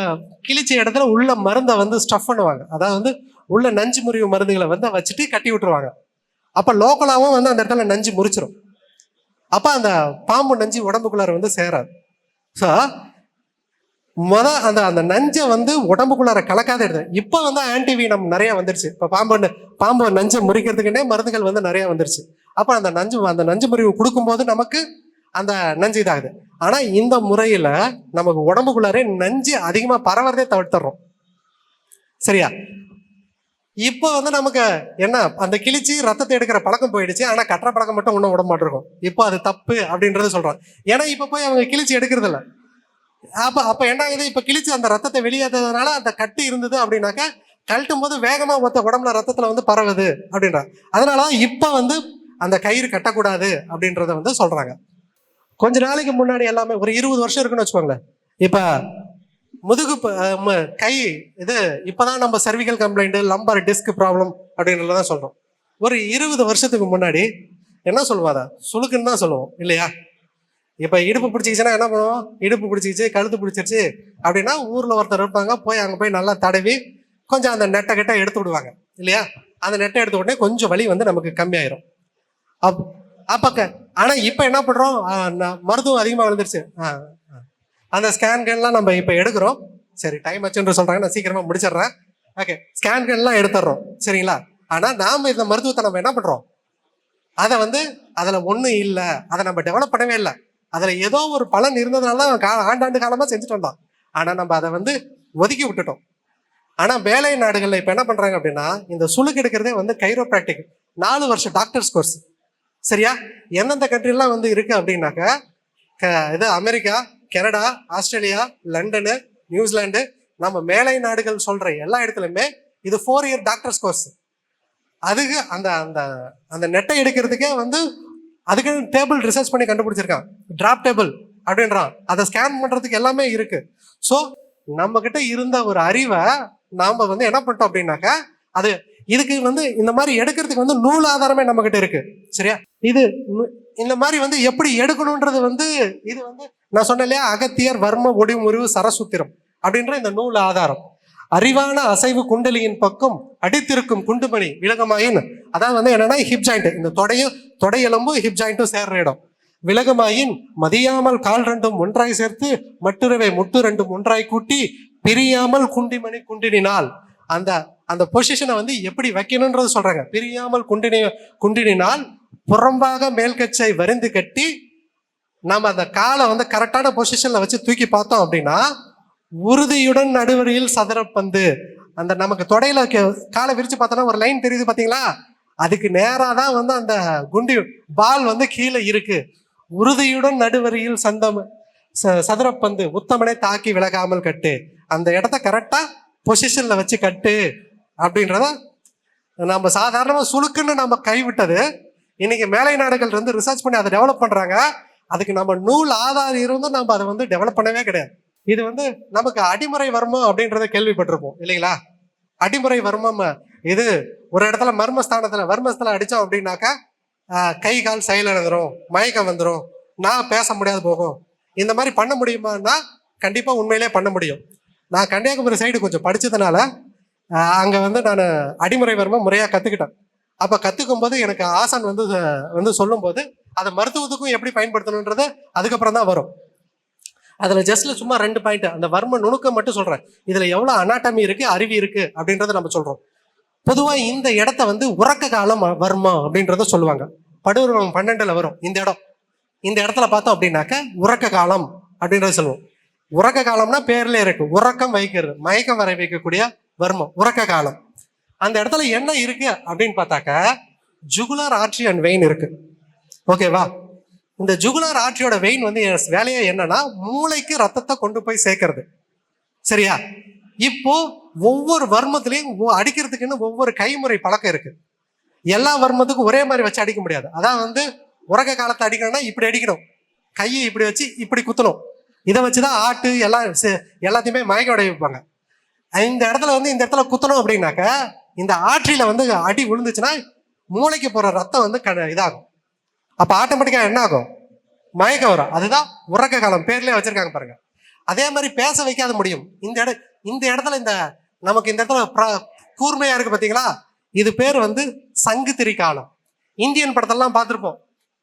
கிழிச்ச இடத்துல உள்ள மருந்தை வந்து ஸ்டஃப் பண்ணுவாங்க. அதாவது வந்து உள்ள நஞ்சு முறிவு மருந்துகளை வந்து வச்சுட்டு கட்டி விட்டுருவாங்க. அப்ப லோக்கலாவும் வந்து அந்த இடத்துல நஞ்சு முறிச்சிடும். அப்ப அந்த பாம்பு நஞ்சு உடம்புக்குள்ளார வந்து சேராது. ஸோ அந்த அந்த நஞ்சை வந்து உடம்புக்குள்ளார கலக்காத எடுத்து இப்போ வந்து ஆன்டிவீனம் நிறைய வந்துருச்சு. இப்போ பாம்பு நஞ்சை முறிக்கிறதுக்குன்னே மருந்துகள் வந்து நிறைய வந்துருச்சு. அப்போ அந்த நஞ்சு முறிவு கொடுக்கும்போது நமக்கு அந்த நஞ்சு இதாகுது. ஆனா இந்த முறையில நமக்கு உடம்புக்குள்ளாரே நஞ்சு அதிகமா பரவறதே தவிர்த்துறோம். சரியா? இப்போ வந்து நமக்கு என்ன, அந்த கிழிச்சு ரத்தத்தை எடுக்கிற பழக்கம் போயிடுச்சு. ஆனா கட்டுற பழக்கம் மட்டும் ஒன்றும் விட மாட்டிருக்கோம். இப்போ அது தப்பு அப்படின்றத சொல்றோம். ஏன்னா இப்ப போய் அவங்க கிழிச்சு எடுக்கிறது இல்லை. அப்ப என்ன ஆகுது, இப்ப கிழிச்சு அந்த ரத்தத்தை வெளியேற்றதுனால அந்த கட்டு இருந்தது அப்படின்னாக்கா கழட்டும் போது வேகமா மொத்த உடம்புல ரத்தத்துல வந்து பரவுது அப்படின்ற. அதனாலதான் இப்ப வந்து அந்த கயிறு கட்டக்கூடாது அப்படின்றத வந்து சொல்றாங்க. கொஞ்ச நாளைக்கு முன்னாடி எல்லாமே ஒரு 20 வருஷம் இருக்குன்னு வச்சுக்கோங்களேன். இப்ப முதுகு கை இது இப்பதான் நம்ம cervical complaint, lumbar disc problem அப்படின்றதான் சொல்றோம். ஒரு 20 வருஷத்துக்கு முன்னாடி என்ன சொல்லுவாங்க, சுளுக்குன்னு தான் சொல்லுவோம் இல்லையா? இப்ப இடுப்பு பிடிச்சிச்சுன்னா என்ன பண்ணுவோம், இடுப்பு பிடிச்சிச்சு கழுத்து பிடிச்சிருச்சு அப்படின்னா ஊர்ல ஒருத்தர் இருப்பாங்க, போய் அங்க போய் நல்லா தடவி கொஞ்சம் அந்த நெட்டை கெட்டை எடுத்து விடுவாங்க இல்லையா? அந்த நெட்டை எடுத்த உடனே கொஞ்சம் வலி வந்து நமக்கு கம்மியாயிரும். ஆனா இப்ப என்ன பண்றோம், மருத்துவம் அதிகமா வந்துருச்சு. அந்த ஸ்கேன்கள்லாம் நம்ம இப்ப எடுக்கிறோம். சரி, டைம் ஆச்சுன்னு சொல்றாங்க, நான் சீக்கிரமா முடிச்சிடுறேன். ஓகே, ஸ்கேன்கள்லாம் எடுத்துடுறோம். சரிங்களா? ஆனா நாம இந்த மருத்துவத்தை நம்ம என்ன பண்றோம், அதை வந்து அதுல ஒண்ணும் இல்லை, அதை நம்ம டெவலப் பண்ணவே இல்லை. அதுல ஏதோ ஒரு பலன் இருந்ததுனாலதான் ஆண்டாண்டு காலமா செஞ்சுட்டு வந்தோம். ஆனா நம்ம அதை வந்து ஒதுக்கி விட்டுட்டோம். ஆனா வேலை நாடுகள்ல இப்ப என்ன பண்றாங்க அப்படின்னா, இந்த சுளுக்கு எடுக்கிறதே வந்து கைரோபிராக்டிக் 4 வருஷம் டாக்டர்ஸ் கோர்ஸ். சரியா? எந்தெந்த கண்ட்ரிலாம் வந்து இருக்கு அப்படின்னாக்க, இது America, Canada, Australia, London, New Zealand, நம்ம மேலை நாடுகள் சொல்ற எல்லா இடத்துலயுமே இது 4 இயர் டாக்டர்ஸ் கோர்ஸ். அதுக்கு அந்த அந்த அந்த நெட்டை எடுக்கிறதுக்கே வந்து அதுக்கு டேபிள் ரிசர்ச் பண்ணி கண்டுபிடிச்சிருக்கான், டிராப் டேபிள் அப்படின்றான். அதை ஸ்கேன் பண்றதுக்கு எல்லாமே இருக்கு. ஸோ நம்ம கிட்ட இருந்த ஒரு அறிவை நாம வந்து என்ன பண்ணிட்டோம் அப்படின்னாக்க, அது இதுக்கு வந்து இந்த மாதிரி எடுக்கிறதுக்கு வந்து நூல் ஆதாரமே நம்ம கிட்ட இருக்கு. சரியா? இது இந்த மாதிரி வந்து எப்படி எடுக்கணும்ன்றது வந்து இது வந்து நான் சொன்னேன் இல்லையா, அகத்தியர் வர்ம ஒடி முறிவு சரசூத்திரம் அப்படின்ற இந்த நூல் ஆதாரம். அறிவான அசைவு குண்டலியின் பக்கம் அடித்திருக்கும் குண்டுமணி விலகமாயின், அதாவது வந்து என்னன்னா ஹிப் ஜாயிண்ட், இந்த தொடையெலும்பும் ஹிப் ஜாயிண்ட்டும் சேர்ற இடம். விலகமாயின் மதியாமல் கால் ரெண்டும் ஒன்றாய் சேர்த்து மட்டுறவை முட்டு ரெண்டும் ஒன்றாய் கூட்டி பிரியாமல் குண்டிமணி குண்டினால், அந்த அந்த பொசிஷனை வந்து எப்படி வைக்கணும்ன்றது சொல்றாங்க. பிரியாமல் குண்டினால் புறம்பாக மேல்கச்சை வரிந்து கட்டி நம்ம அந்த காலை வந்து கரெக்டான பொசிஷன்ல வச்சு தூக்கி பார்த்தோம் அப்படின்னா உறுதியுடன் நடுவரியில் சதுரப்பந்து, அந்த நமக்கு தொடையில காலை விரிச்சு பார்த்தோம்னா ஒரு லைன் தெரியுது பாத்தீங்களா, அதுக்கு நேரா தான் வந்து அந்த குண்டி பால் வந்து கீழே இருக்கு. உறுதியுடன் நடுவரியில் சதுரப்பந்து உத்தமனை தாக்கி விலகாமல் கட்டு, அந்த இடத்த கரெக்டா பொசிஷன்ல வச்சு கட்டு அப்படின்றத நம்ம சாதாரணமா சுளுக்குன்னு நம்ம கைவிட்டது. இன்னைக்கு மேலை நாடுகள் வந்து ரிசர்ச் பண்ணி அதை டெவலப் பண்றாங்க. அதுக்கு நம்ம நூல் ஆதாரம் இருந்தும் நம்ம அதை வந்து டெவலப் பண்ணவே கிடையாது. இது வந்து நமக்கு அடிமுறை வர்மம் அப்படின்றத கேள்விப்பட்டிருப்போம் இல்லைங்களா? அடிமுறை வர்மம் இது ஒரு இடத்துல வர்மஸ்தல அடிச்சோம் அப்படின்னாக்கா கை கால் செயலிழந்துரும், மயக்கம் வந்துடும், நான் பேச முடியாது போகும். இந்த மாதிரி பண்ண முடியுமான்னா கண்டிப்பா உண்மையிலே பண்ண முடியும். நான் கன்னியாகுமரி சைடு கொஞ்சம் படிச்சதுனால அங்க வந்து நான் அடிமுறை வர்மம் முறையா கத்துக்கிட்டேன். அப்ப கத்துக்கும் போது எனக்கு ஆசான் வந்து சொல்லும் போது அதை மருத்துவத்துக்கும் எப்படி பயன்படுத்தணுன்றது அதுக்கப்புறம் தான் வரும். அதுல ஜஸ்ட்ல சும்மா 2 பாயிண்ட், அந்த வர்ம நுணுக்கம் மட்டும் சொல்றேன். இதுல எவ்வளவு அனாட்டமி இருக்கு, அறிவி இருக்கு அப்படின்றத நம்ம சொல்றோம். பொதுவா இந்த இடத்த வந்து உறக்க காலம் வர்மம் அப்படின்றத சொல்லுவாங்க. படுவர்மம் 12ல வரும் இந்த இடம். இந்த இடத்துல பார்த்தோம் அப்படின்னாக்க உறக்க காலம் அப்படின்றத சொல்லுவோம். உறக்க காலம்னா பேர்ல இருக்கு, உறக்கம் வைக்கிறது, மயக்கம் வர வைக்கக்கூடிய வர்மம் உறக்க காலம். அந்த இடத்துல என்ன இருக்கு அப்படின்னு பார்த்தாக்க ஜுகுலர் ஆர்ட்ரி அண்ட் வெயின் இருக்கு. ஓகேவா? இந்த ஜுகுலர் ஆர்ட்ரியோட வெயின் வந்து வேலையை என்னன்னா மூளைக்கு ரத்தத்தை கொண்டு போய் சேர்க்கறது. சரியா? இப்போ ஒவ்வொரு வர்மத்திலையும் அடிக்கிறதுக்குன்னு ஒவ்வொரு கைமுறை பழக்கம் இருக்கு. எல்லா வர்மத்துக்கும் ஒரே மாதிரி வச்சு அடிக்க முடியாது. அதான் வந்து உறக்க காலத்தை அடிக்கணும்னா இப்படி அடிக்கணும், கையை இப்படி வச்சு இப்படி குத்தணும். இதை வச்சுதான் ஆட்டு எல்லாத்தையுமே மயக்க உடைய வைப்பாங்க. இந்த இடத்துல வந்து இந்த இடத்துல குத்தணும் அப்படின்னாக்க இந்த ஆற்றில வந்து அடி விழுந்துச்சுன்னா மூளைக்கு போற ரத்தம் வந்து இதாகும். அப்ப ஆட்டோமேட்டிக்கா என்ன ஆகும்? மயக்கம் வரும். அதுதான் உறக்க காலம், பேர்லயே வச்சிருக்காங்க பாருங்க. அதே மாதிரி பேச வைக்காத முடியும். இந்த இடத்துல நமக்கு இந்த இடத்துல கூர்மையா இருக்கு பாத்தீங்களா? இது பேர் வந்து சங்கு திரி காலம். இந்தியன் படத்தெல்லாம் பார்த்துருப்போம்.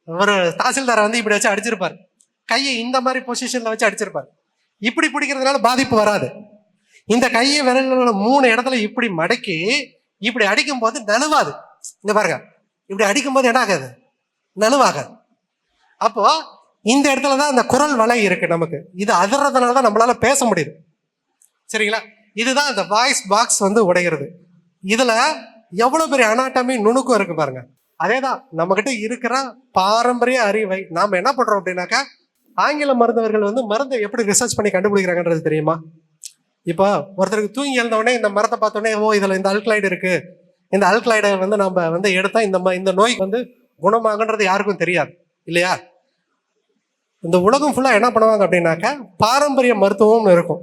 ஒரு தாசில்தாரை வந்து இப்படி வச்சு அடிச்சிருப்பாரு, கையை இந்த மாதிரி பொசிஷன்ல வச்சு அடிச்சிருப்பாரு. இப்படி பிடிக்கிறதுனால பாதிப்பு வராது. இந்த கையை விரல்களோட 3 இடத்துல இப்படி மடக்கி இப்படி அடிக்கும் போது நழுவாது. இங்க பாருங்க, இப்படி அடிக்கும் போது என்ன ஆகாது? நழுவாகாது. அப்போ இந்த இடத்துலதான் அந்த குரல் வலை இருக்கு நமக்கு. இது அதிர்றதுனாலதான் நம்மளால பேச முடியுது. சரிங்களா? இதுதான் அந்த வாய்ஸ் பாக்ஸ் வந்து உடைகிறது. இதுல எவ்வளவு பெரிய அனாட்டமி நுணுக்கம் இருக்கு பாருங்க. அதேதான் நம்ம கிட்ட இருக்கிற பாரம்பரிய அறிவை நாம என்ன பண்றோம் அப்படின்னாக்கா, ஆங்கில மருத்துவர்கள் வந்து மருந்தை எப்படி ரிசர்ச் பண்ணி கண்டுபிடிக்கிறாங்கன்றது தெரியுமா? இப்போ ஒருத்தருக்கு தூங்கி எழுந்தவுடனே இந்த மரத்தை பார்த்தோடனே, ஓ இதுல இந்த அல்கலைடு இருக்கு, இந்த அல்கலைடை வந்து நம்ம வந்து எடுத்தா இந்த நோய்க்கு வந்து குணமாகன்றது யாருக்கும் தெரியாது இல்லையா? இந்த உலகம் ஃபுல்லா என்ன பண்ணுவாங்க அப்படின்னாக்கா, பாரம்பரிய மருத்துவம்னு இருக்கும்.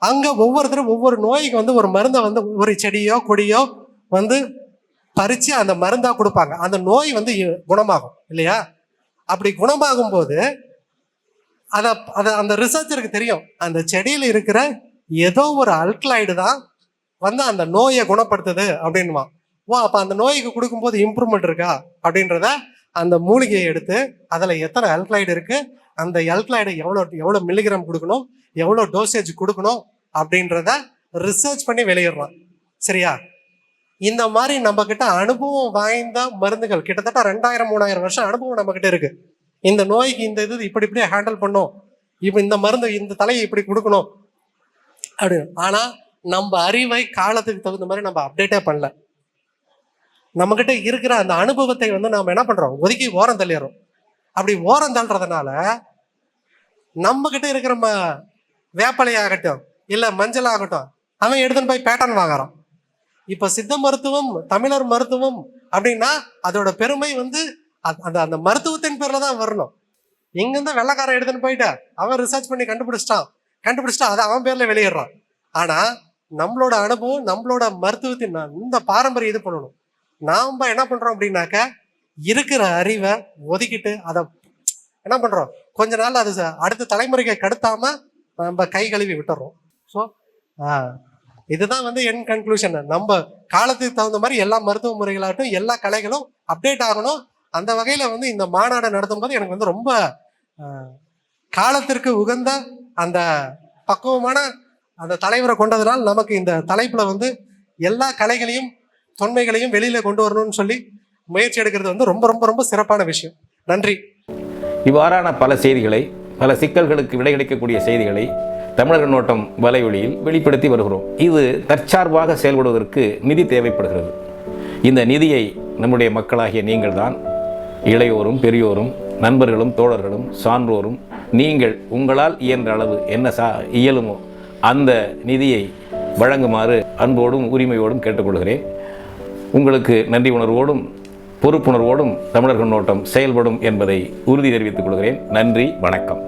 அங்க ஒவ்வொருத்தரும் ஒவ்வொரு நோய்க்கு வந்து ஒரு மருந்தை வந்து ஒரு செடியோ கொடியோ வந்து பறிச்சு அந்த மருந்தா கொடுப்பாங்க. அந்த நோய் வந்து குணமாகும் இல்லையா? அப்படி குணமாகும் போது அந்த ரிசர்ச்சருக்கு தெரியும், அந்த செடியில இருக்கிற ஏதோ ஒரு அல்கலைடு தான் வந்து அந்த நோயை குணப்படுத்துது அப்படின்னுவான். அப்ப அந்த நோய்க்கு கொடுக்கும்போது இம்ப்ரூவ்மெண்ட் இருக்கா அப்படின்றத அந்த மூலிகையை எடுத்து அதுல எத்தனை அல்கலைடு இருக்கு, அந்த அல்கலைடு எவ்வளவு மில்லிகிராம் கொடுக்கணும், எவ்வளவு டோசேஜ் கொடுக்கணும் அப்படின்றத ரிசர்ச் பண்ணி வெளியிடுறான். சரியா? இந்த மாதிரி நம்ம கிட்ட அனுபவம் வாய்ந்த மருந்துகள் கிட்டத்தட்ட 2000-3000 வருஷம் அனுபவம் நம்ம கிட்ட இருக்கு. இந்த நோய்க்கு இந்த இது இப்படி ஹேண்டில் பண்ணும், இப்ப இந்த மருந்து இந்த தலையை இப்படி கொடுக்கணும் அப்படின்னு. ஆனா நம்ம அறிவை காலத்துக்கு தகுந்த மாதிரி நம்ம அப்டேட்டே பண்ணல. நம்ம கிட்ட இருக்கிற அந்த அனுபவத்தை வந்து நாம என்ன பண்றோம்? ஒதுக்கி ஓரம் தள்ளிடுறோம். அப்படி ஓரம் தள்ளுறதுனால நம்ம கிட்ட இருக்கிற வேப்பலையாகட்டும் இல்ல மஞ்சள் ஆகட்டும், அவன் எடுத்துன்னு போய் பேட்டன் வாங்குறான். இப்ப சித்த மருத்துவம், தமிழர் மருத்துவம் அப்படின்னா அதோட பெருமை வந்து அந்த மருத்துவத்தின் பேர்ல தான் வரணும். இங்கிருந்து வெள்ளைக்காரன் எடுத்துன்னு போயிட்டா அவன் ரிசர்ச் பண்ணி கண்டுபிடிச்சிட்டா அதை அவன் பேர்ல வெளியிடுறான். ஆனா நம்மளோட அனுபவம், நம்மளோட மருத்துவத்தின் இந்த பாரம்பரியம் இது பண்ணணும். நாம என்ன பண்றோம் அப்படின்னாக்க, இருக்கிற அறிவை ஒதுக்கிட்டு அதை என்ன பண்றோம், கொஞ்ச நாள் அது அடுத்த தலைமுறைக்கு கடத்தாம நம்ம கை கழுவி விட்டுறோம். ஸோ இதுதான் வந்து என் கன்க்ளூஷன். நம்ம காலத்துக்கு தகுந்த மாதிரி எல்லா மருத்துவ முறைகளாகட்டும் எல்லா கலைகளும் அப்டேட் ஆகணும். அந்த வகையில வந்து இந்த மாநாடு நடத்தும் போது எனக்கு வந்து ரொம்ப காலத்திற்கு உகந்த அந்த பக்குவமான அந்த தலைவரை கொண்டதுனால் நமக்கு இந்த தலைப்புல வந்து எல்லா கலைகளையும் தொன்மைகளையும் வெளியில கொண்டு வரணும்னு சொல்லி முயற்சி எடுக்கிறது வந்து ரொம்ப ரொம்ப ரொம்ப சிறப்பான விஷயம். நன்றி. இவ்வாறான பல செய்திகளை, பல சிக்கல்களுக்கு விடை கிடைக்கக்கூடிய செய்திகளை தமிழர் கண்ணோட்டம் வலையொலியில் வெளிப்படுத்தி வருகிறோம். இது தற்சார்பாக செயல்படுவதற்கு நிதி தேவைப்படுகிறது. இந்த நிதியை நம்முடைய மக்களாகிய நீங்கள் தான், இளையோரும் பெரியோரும் நண்பர்களும் தோழர்களும் சான்றோரும் நீங்கள் உங்களால் இயன்ற அளவு என்ன இயலுமோ அந்த நிதியை வழங்குமாறு அன்போடும் உரிமையோடும் கேட்டுக்கொள்கிறேன். உங்களுக்கு நன்றி உணர்வோடும் பொறுப்புணர்வோடும் தமிழர் கண்ணோட்டம் செயல்படும் என்பதை உறுதி தெரிவித்துக் கொள்கிறேன். நன்றி, வணக்கம்.